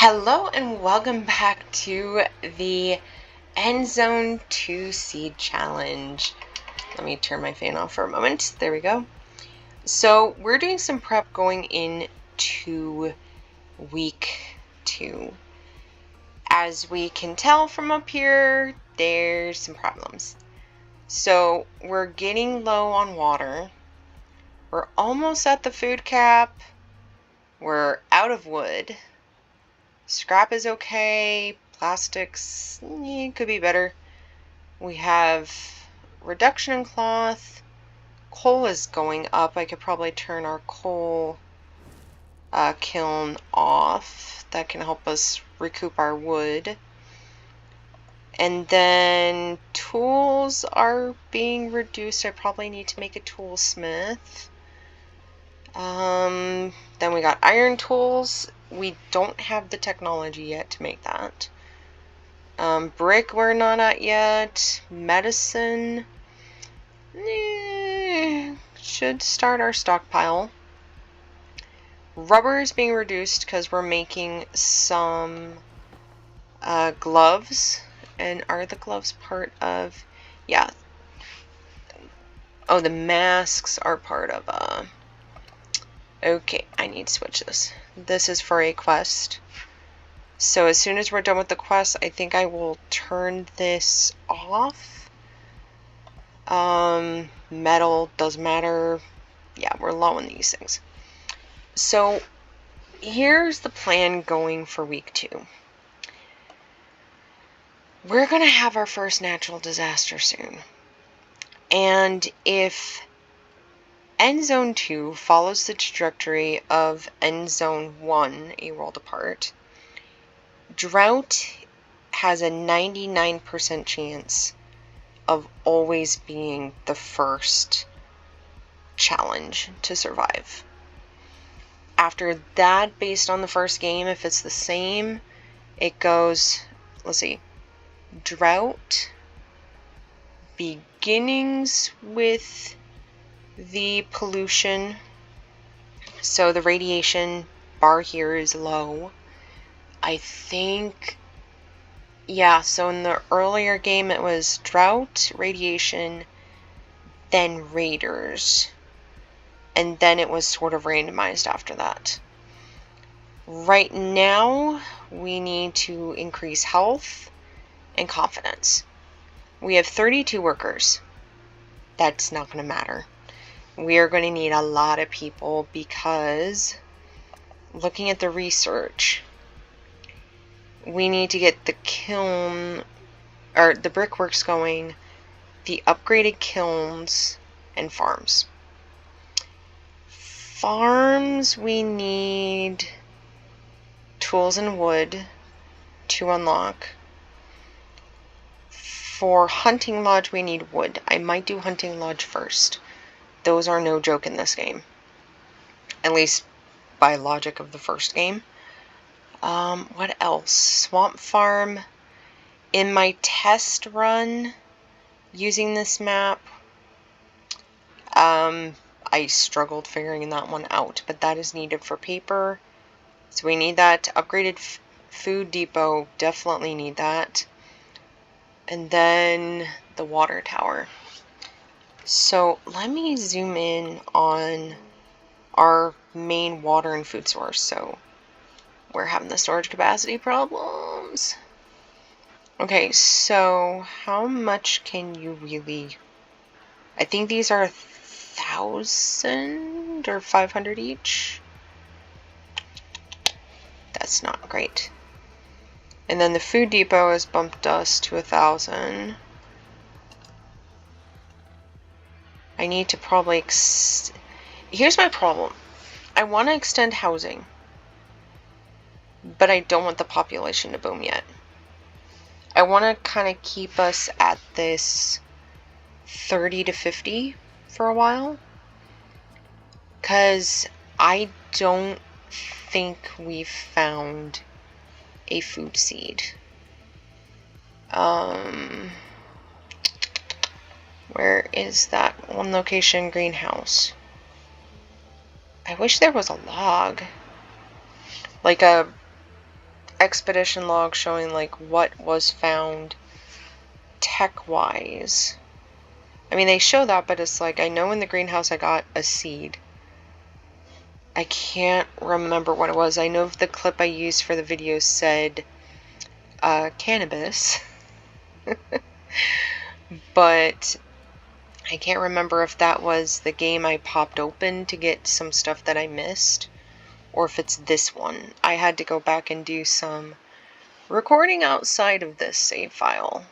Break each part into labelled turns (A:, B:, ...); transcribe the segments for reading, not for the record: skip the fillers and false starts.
A: Hello and welcome back to the Endzone 2 Seed Challenge. Let me turn my fan off for a moment. There we go. So we're doing some prep going into week 2. As we can tell from up here, there's some problems. So we're getting low on water. We're almost at the food cap. We're out of wood. Scrap is okay. Plastics could be better. We have reduction in cloth. Coal is going up. I could probably turn our coal kiln off. That can help us recoup our wood. And then tools are being reduced. I probably need to make a toolsmith. Then we got iron tools. We don't have the technology yet to make that. Brick we're not at yet. Medicine. Should start our stockpile. Rubber is being reduced because we're making some gloves. And are the gloves part of... Yeah. Oh, the masks are part of... Okay, I need to switch this. This is for a quest. So as soon as we're done with the quest, I think I will turn this off. Metal doesn't matter. Yeah, we're low on these things. So here's the plan going for week 2. We're going to have our first natural disaster soon. And if Endzone 2 follows the trajectory of Endzone 1, A World Apart, drought has a 99% chance of always being the first challenge to survive. After that, based on the first game, if it's the same, it goes, let's see, drought, beginnings with the pollution, so the radiation bar here is low. I think, yeah, so in the earlier game it was drought, radiation, then raiders, and then it was sort of randomized after that. Right now we need to increase health and confidence. We have 32 workers. That's not going to matter. We are going to need a lot of people because, looking at the research, we need to get the kiln, or the brickworks going, the upgraded kilns, and farms. Farms, we need tools and wood to unlock. For hunting lodge, we need wood. I might do hunting lodge first. Those are no joke in this game. At least by logic of the first game. What else? Swamp farm. In my test run using this map, I struggled figuring that one out, but that is needed for paper. So we need that. Upgraded food depot, definitely need that. And then the water tower. So let me zoom in on our main water and food source. So we're having the storage capacity problems. Okay, so how much can you really... I think these are 1,000 or 500 each. That's not great. And then the food depot has bumped us to 1,000. I need to probably... Here's my problem. I want to extend housing, but I don't want the population to boom yet. I want to kind of keep us at this 30 to 50 for a while, because I don't think we've found a food seed. Where is that one location? Greenhouse. I wish there was a log. Like a expedition log showing like what was found tech-wise. I mean, they show that, but it's like, I know in the greenhouse I got a seed. I can't remember what it was. I know the clip I used for the video said cannabis. But I can't remember if that was the game I popped open to get some stuff that I missed, or if it's this one. I had to go back and do some recording outside of this save file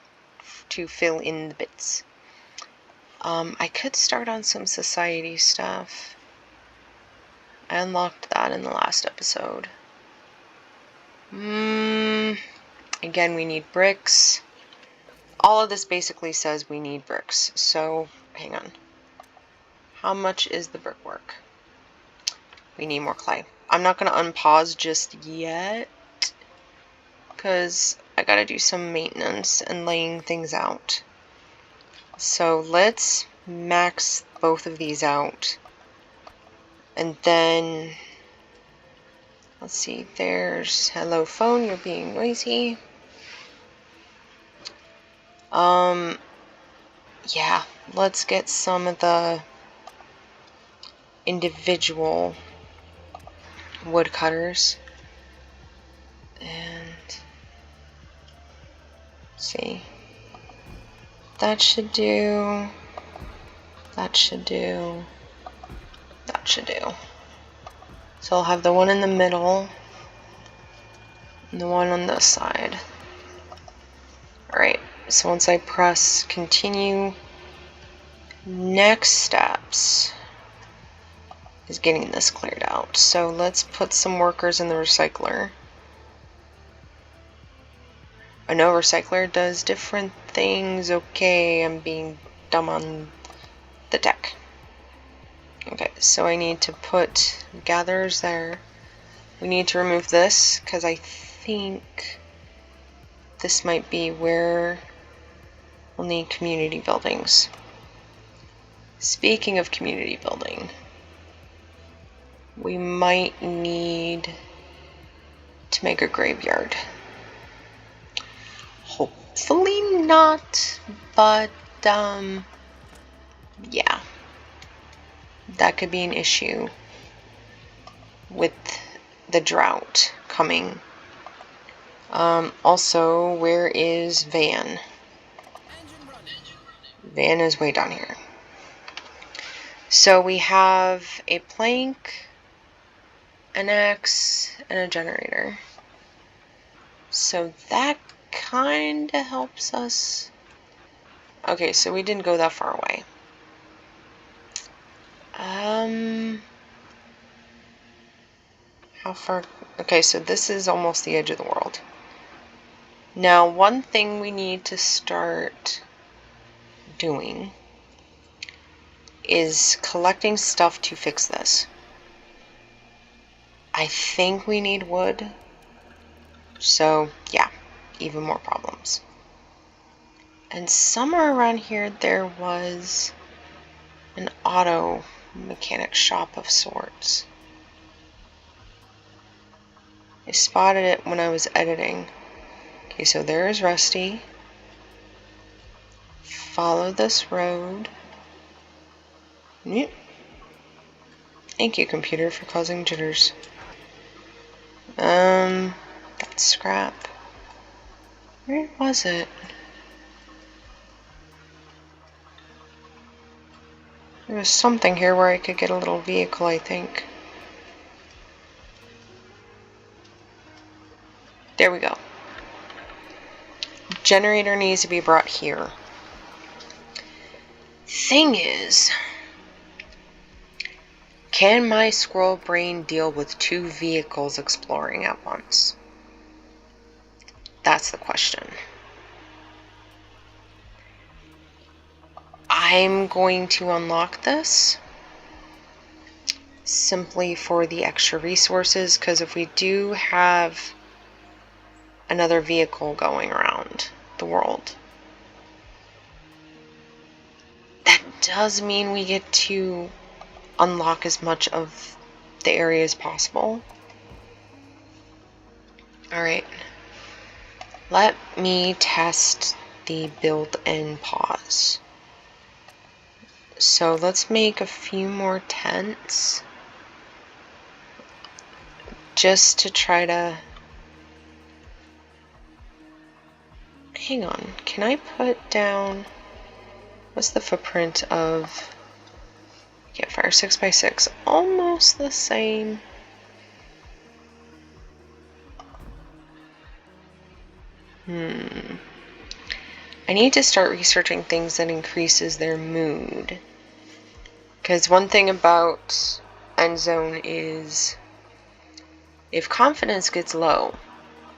A: to fill in the bits. I could start on some society stuff. I unlocked that in the last episode. Again, we need bricks. All of this basically says we need bricks. So, hang on. How much is the brickwork? We need more clay. I'm not going to unpause just yet, because I got to do some maintenance and laying things out. So let's max both of these out. And then, let's see, there's, hello phone, you're being noisy. Yeah, let's get some of the individual woodcutters. And, let's see, that should do, that should do, that should do. So I'll have the one in the middle and the one on this side. Alright, so once I press continue, next steps is getting this cleared out. So let's put some workers in the recycler. I know recycler does different things. Okay, I'm being dumb on the deck. Okay, so I need to put gatherers there. We need to remove this because I think this might be where we'll need community buildings. Speaking of community building, we might need to make a graveyard. Hopefully not, but yeah, that could be an issue with the drought coming. Also, where is Van? Van is way down here. So we have a plank, an axe, and a generator. So that kinda helps us. Okay, so we didn't go that far away. How far? Okay, so this is almost the edge of the world. Now, one thing we need to start doing is collecting stuff to fix this. I think we need wood. So, yeah, even more problems. And somewhere around here there was an auto mechanic shop of sorts. I spotted it when I was editing. Okay, so there's Rusty. Follow this road. Yep. Thank you, computer, for causing jitters. That's scrap. Where was it? There was something here where I could get a little vehicle, I think. There we go. Generator needs to be brought here. Thing is, can my squirrel brain deal with 2 vehicles exploring at once? That's the question. I'm going to unlock this simply for the extra resources, because if we do have another vehicle going around the world, that does mean we get to unlock as much of the area as possible. Alright. Let me test the build and pause. So let's make a few more tents. Just to try to... Hang on. Can I put down... What's the footprint of... Campfire 6x6? Almost the same. I need to start researching things that increases their mood. Because one thing about Endzone is if confidence gets low,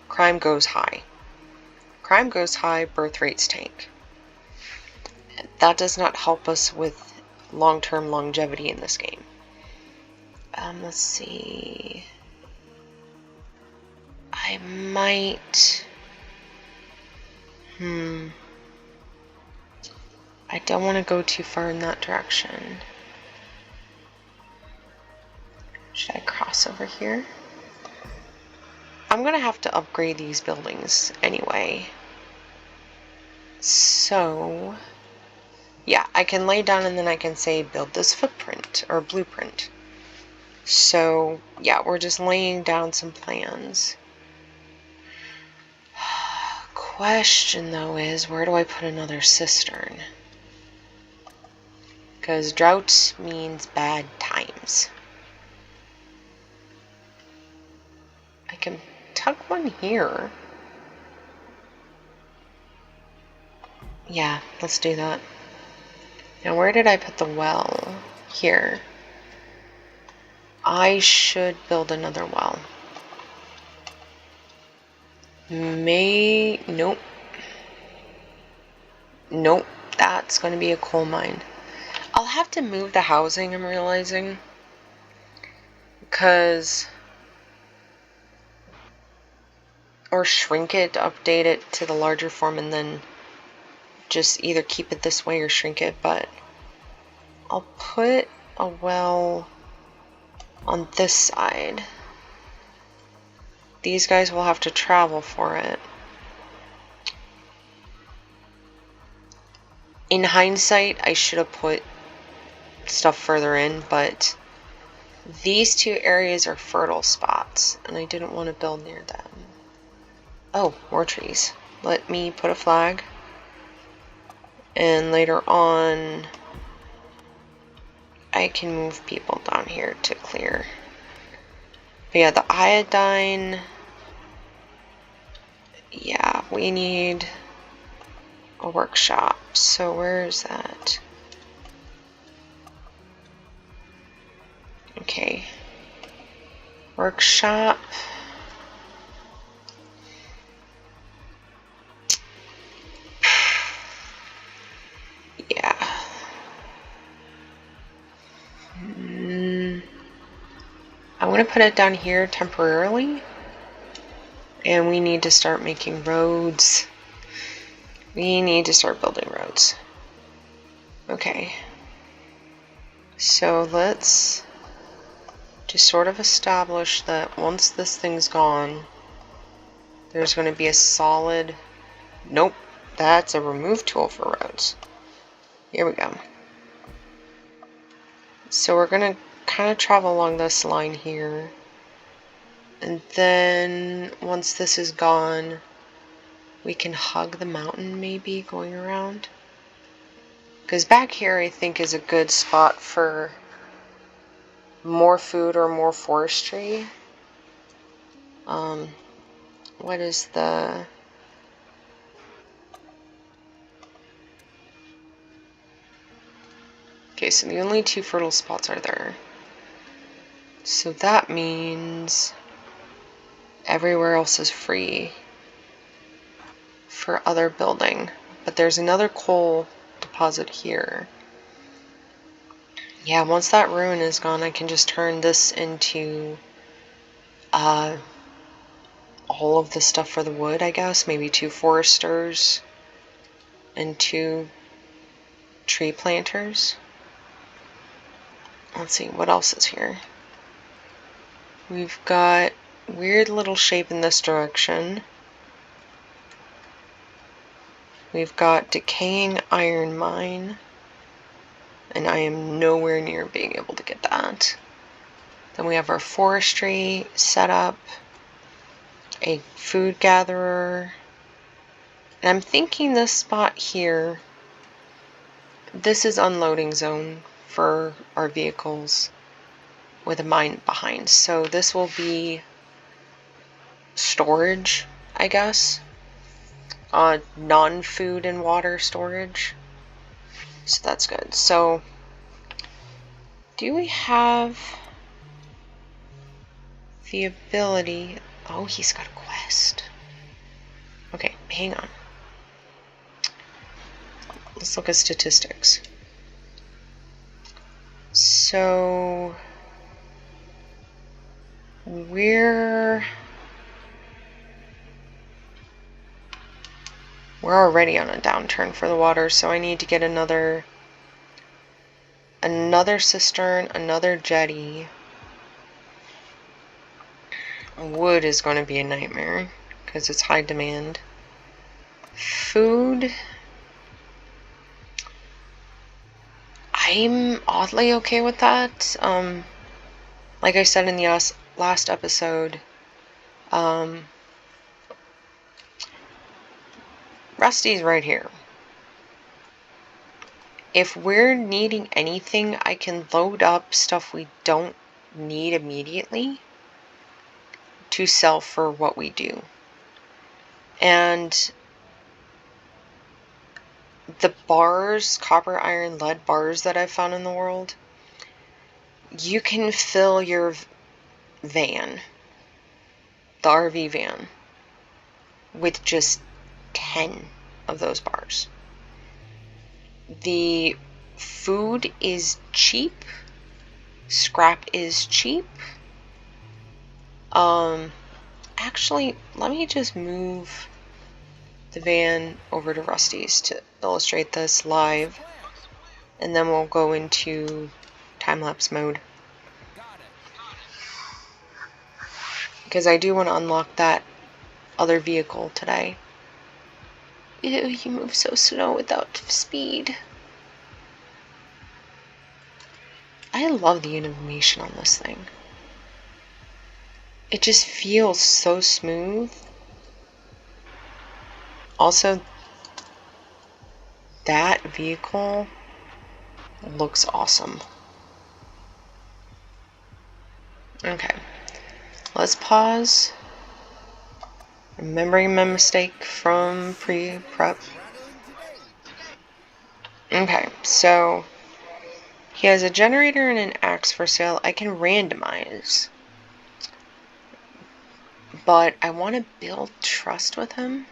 A: crime goes high. Crime goes high, birth rates tank. That does not help us with long-term longevity in this game. Let's see. I might... I don't want to go too far in that direction. Should I cross over here? I'm going to have to upgrade these buildings anyway. So... yeah, I can lay down and then I can say build this footprint or blueprint. So, yeah, we're just laying down some plans. Question, though, is where do I put another cistern? Because drought means bad times. I can tuck one here. Yeah, let's do that. Now, where did I put the well? Here. I should build another well. Nope. Nope, that's going to be a coal mine. I'll have to move the housing, I'm realizing. Because... or shrink it, update it to the larger form, and then just either keep it this way or shrink it, but I'll put a well on this side. These guys will have to travel for it. In hindsight, I should have put stuff further in, but these two areas are fertile spots, and I didn't want to build near them. Oh, more trees. Let me put a flag. And later on, I can move people down here to clear. But yeah, the iodine... yeah, we need a workshop. So where is that? Okay. Workshop. Yeah. I'm going to put it down here temporarily. And we need to start making roads. We need to start building roads. Okay. So let's just sort of establish that once this thing's gone, there's going to be a solid... nope, that's a remove tool for roads. Here we go. So we're going to kind of travel along this line here. And then once this is gone, we can hug the mountain maybe going around. Because back here I think is a good spot for more food or more forestry. What is the... okay, so the only two fertile spots are there. So that means everywhere else is free for other building. But there's another coal deposit here. Yeah, once that ruin is gone, I can just turn this into all of the stuff for the wood, I guess. Maybe 2 foresters and 2 tree planters. Let's see, what else is here? We've got weird little shape in this direction. We've got decaying iron mine, and I am nowhere near being able to get that. Then we have our forestry setup, a food gatherer, and I'm thinking this spot here, this is unloading zone for our vehicles with a mine behind. So this will be storage, I guess. Non-food and water storage. So that's good. So do we have the ability? Oh, he's got a quest. Okay, hang on. Let's look at statistics. So we're already on a downturn for the water, so I need to get another cistern, another jetty. Wood is going to be a nightmare because it's high demand. Food, I'm oddly okay with that. Like I said in the last episode, Rusty's right here. If we're needing anything, I can load up stuff we don't need immediately to sell for what we do. And the bars, copper, iron, lead bars that I've found in the world, you can fill your van, the RV van, with just 10 of those bars. The food is cheap. Scrap is cheap. Actually, let me just move the van over to Rusty's to illustrate this live, and then we'll go into time-lapse mode. Because I do want to unlock that other vehicle today. Ew, you move so slow without speed. I love the animation on this thing. It just feels so smooth. Also, that vehicle looks awesome. Okay, let's pause. Remembering my mistake from pre-prep. Okay, so he has a generator and an axe for sale. I can randomize. But I want to build trust with him.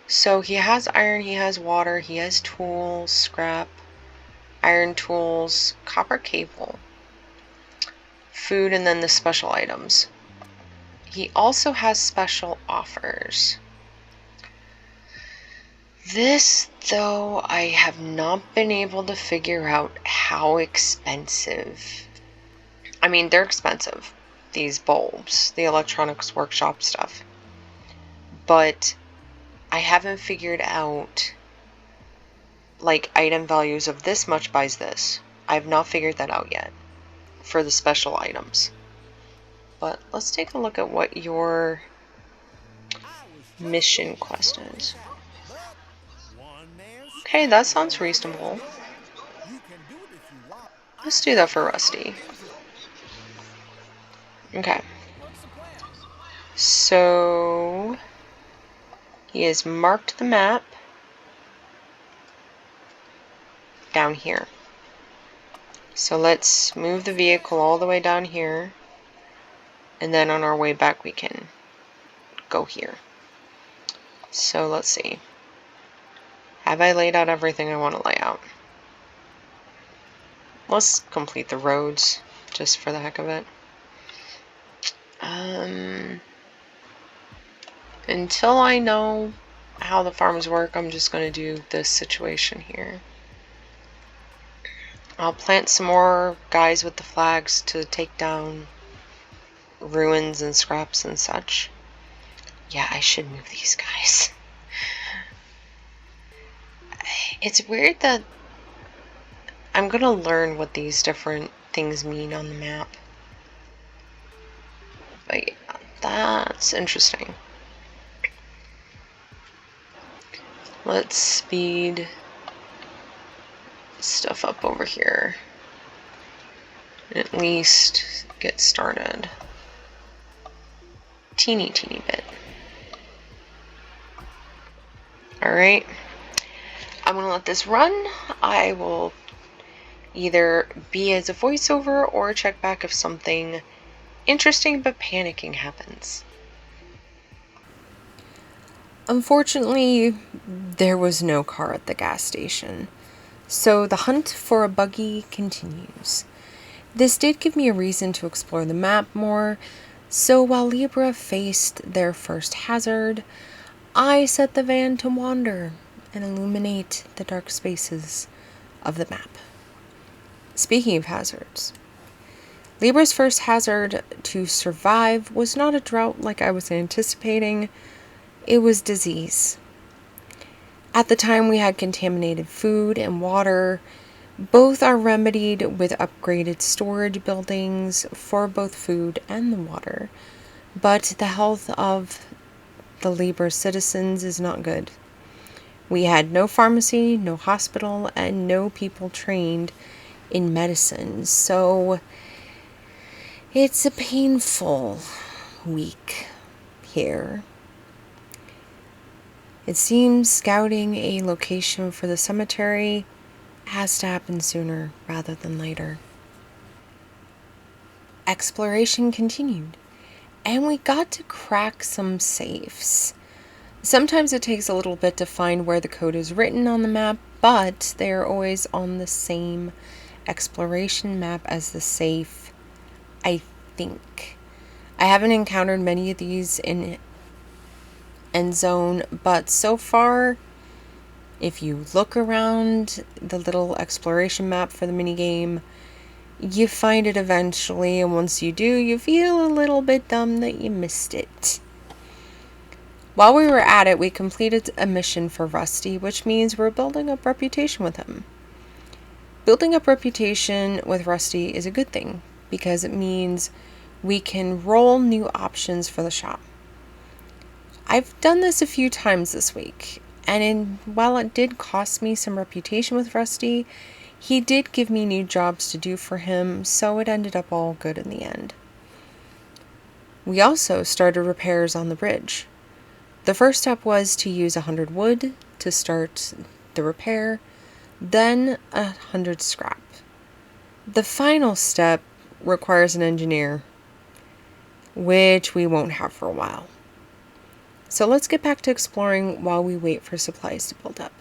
A: So he has iron, he has water, he has tools, scrap, iron tools, copper cable, food, and then the special items. He also has special offers. This, though, I have not been able to figure out how expensive. I mean, they're expensive, these bulbs, the electronics workshop stuff. But I haven't figured out, like, item values of this much buys this. I have not figured that out yet for the special items. But let's take a look at what your mission quest is. Okay, that sounds reasonable. Let's do that for Rusty. Okay. So he has marked the map down here. So let's move the vehicle all the way down here, and then on our way back we can go here. So let's see. Have I laid out everything I want to lay out? Let's complete the roads just for the heck of it. Until I know how the farms work, I'm just going to do this situation here. I'll plant some more guys with the flags to take down ruins and scraps and such. Yeah, I should move these guys. It's weird that I'm gonna learn what these different things mean on the map. But yeah, that's interesting. Let's speed stuff up over here. At least get started. Teeny bit. Alright. I'm gonna let this run. I will either be as a voiceover or check back if something interesting but panicking happens. Unfortunately, there was no car at the gas station, so the hunt for a buggy continues. This did give me a reason to explore the map more, so while Libra faced their first hazard, I set the van to wander and illuminate the dark spaces of the map. Speaking of hazards, Libra's first hazard to survive was not a drought like I was anticipating. It was disease. At the time, we had contaminated food and water. Both are remedied with upgraded storage buildings for both food and the water. But the health of the Libra citizens is not good. We had no pharmacy, no hospital, and no people trained in medicine. So it's a painful week here. It seems scouting a location for the cemetery has to happen sooner rather than later. Exploration continued, and we got to crack some safes. Sometimes it takes a little bit to find where the code is written on the map, but they are always on the same exploration map as the safe, I think. I haven't encountered many of these in Endzone, but so far, if you look around the little exploration map for the minigame, you find it eventually, and once you do, you feel a little bit dumb that you missed it. While we were at it, we completed a mission for Rusty, which means we're building up reputation with him. Building up reputation with Rusty is a good thing, because it means we can roll new options for the shop. I've done this a few times this week, and while it did cost me some reputation with Rusty, he did give me new jobs to do for him, so it ended up all good in the end. We also started repairs on the bridge. The first step was to use 100 wood to start the repair, then 100 scrap. The final step requires an engineer, which we won't have for a while. So let's get back to exploring while we wait for supplies to build up.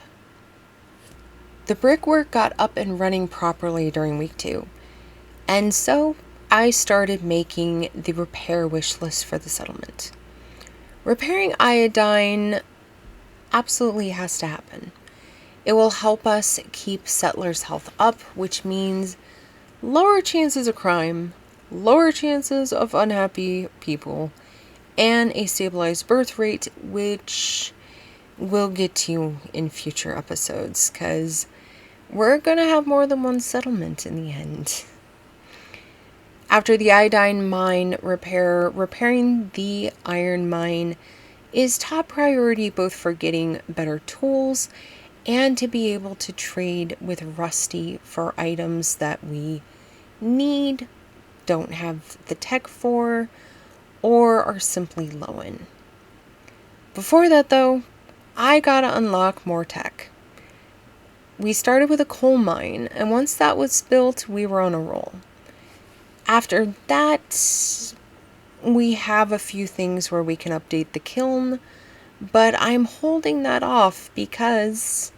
A: The brickwork got up and running properly during week 2, and so I started making the repair wish list for the settlement. Repairing iodine absolutely has to happen. It will help us keep settlers' health up, which means lower chances of crime, lower chances of unhappy people, and a stabilized birth rate, which we'll get to in future episodes, because we're going to have more than one settlement in the end. After the iodine mine repair, repairing the iron mine is top priority both for getting better tools and to be able to trade with Rusty for items that we need, don't have the tech for, or are simply low in. Before that though, I gotta unlock more tech. We started with a coal mine, and once that was built, we were on a roll. After that, we have a few things where we can update the kiln, but I'm holding that off because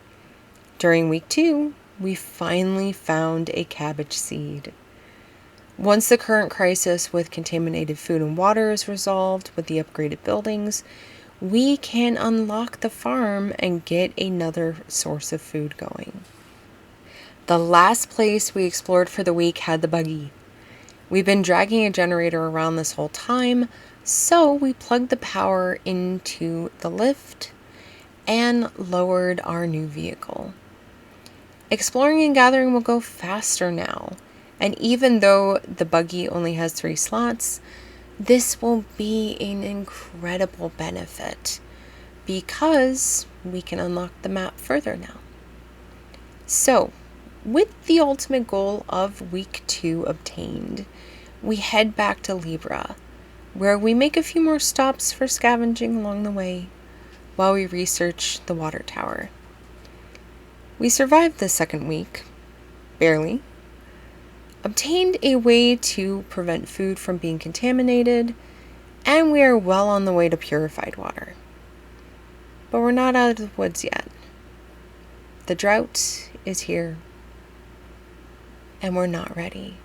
A: during week 2, we finally found a cabbage seed. Once the current crisis with contaminated food and water is resolved with the upgraded buildings, we can unlock the farm and get another source of food going. The last place we explored for the week had the Buggy. We've been dragging a generator around this whole time, so we plugged the power into the lift and lowered our new vehicle. Exploring and gathering will go faster now, and even though the buggy only has 3 slots, this will be an incredible benefit because we can unlock the map further now. So, with the ultimate goal of week 2 obtained, we head back to Libra, where we make a few more stops for scavenging along the way while we research the water tower. We survived the second week, barely, obtained a way to prevent food from being contaminated, and we are well on the way to purified water. But we're not out of the woods yet. The drought is here, and we're not ready.